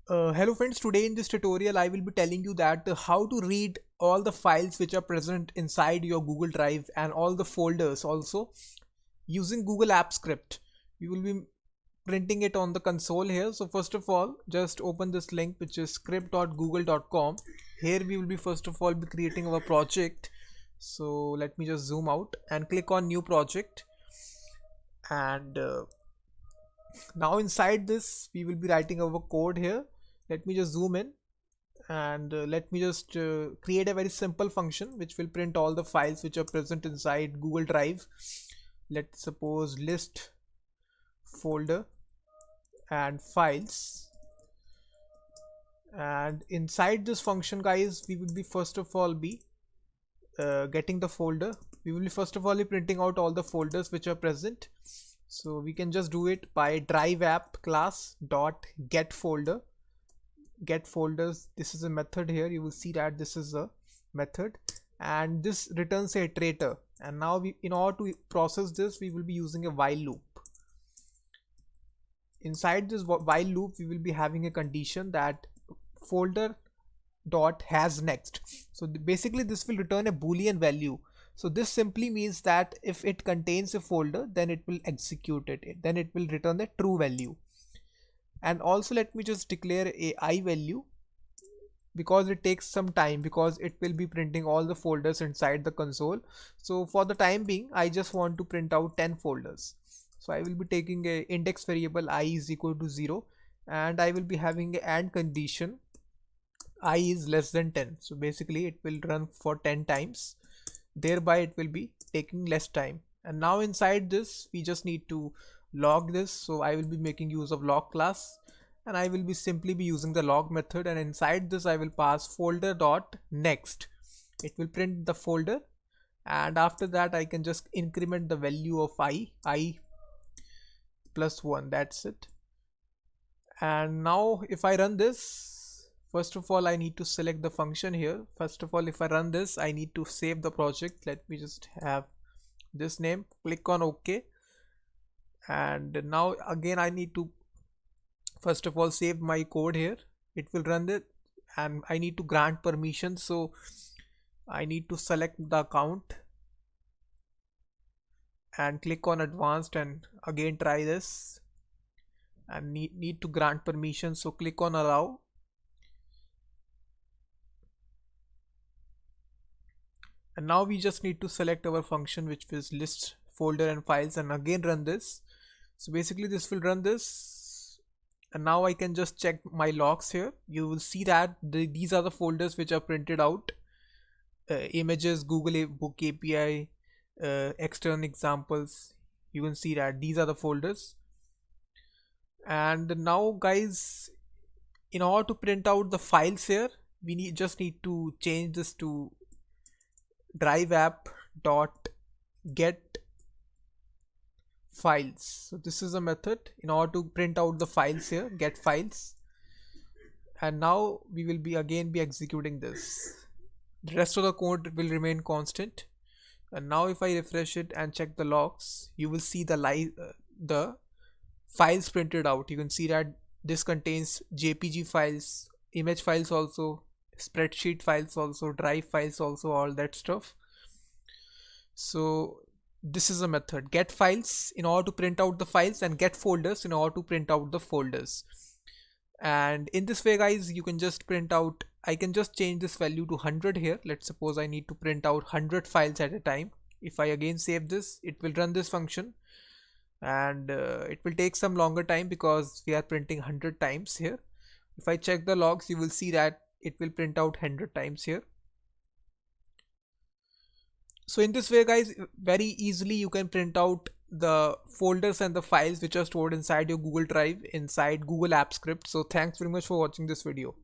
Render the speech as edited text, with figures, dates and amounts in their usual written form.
Hello friends, today in this tutorial I will be telling you that how to read all the files which are present inside your Google Drive and all the folders also using Google Apps Script. We will be printing it on the console here. So first of all, just open this link which is script.google.com. Here we will be first of all be creating our project. So let me just zoom out and click on new project, and now inside this we will be writing our code here. Let me just zoom in, and let me just create a very simple function which will print all the files which are present inside Google Drive. Let's suppose list folder and files, and inside this function guys we will be first of all be getting the folder. We will be first of all be printing out all the folders which are present. So we can just do it by drive app class dot get folder, get folders. This is a method here. You will see that this is a method, and this returns a iterator. And now we, in order to process this, we will be using a while loop. Inside this while loop we will be having a condition that folder dot has next. So basically this will return a boolean value. So this simply means that if it contains a folder, then it will execute it, then it will return the true value. And also let me just declare a I value, because it takes some time, because it will be printing all the folders inside the console. So for the time being I just want to print out 10 folders. So I will be taking a index variable I is equal to 0, and I will be having a AND condition I is less than 10. So basically it will run for 10 times, thereby it will be taking less time. And now inside this we just need to log this. So I will be making use of log class, and I will be simply be using the log method, and inside this I will pass folder dot next. It will print the folder, and after that I can just increment the value of I plus 1. That's it. And now if I run this, first of all I need to select the function here. First of all, if I run this, I need to save the project. Let me just have this name, click on OK, and now again I need to first of all save my code here. It will run it, and I need to grant permission. So I need to select the account and click on advanced, and again try this, and need to grant permission. So click on allow, and now we just need to select our function which is list folder and files, and again run this. So basically this will run this, and now I can just check my logs here. You will see that these are the folders which are printed out: images, Google Book API, external examples. You can see that these are the folders. And now guys, in order to print out the files here, we just need to change this to drive app dot get files. So this is a method in order to print out the files here, get files. And now we will be again be executing this. The rest of the code will remain constant. And now if I refresh it and check the logs, you will see the files printed out. You can see that this contains JPG files, image files also, spreadsheet files also, drive files also, all that stuff. So this is a method, get files in order to print out the files, and get folders in order to print out the folders. And in this way guys, you can just print out, I can just change this value to 100 here. Let's suppose I need to print out 100 files at a time. If I again save this, it will run this function, and it will take some longer time because we are printing 100 times here. If I check the logs, you will see that it will print out 100 times here. So in this way guys, very easily you can print out the folders and the files which are stored inside your Google Drive inside Google Apps Script. So thanks very much for watching this video.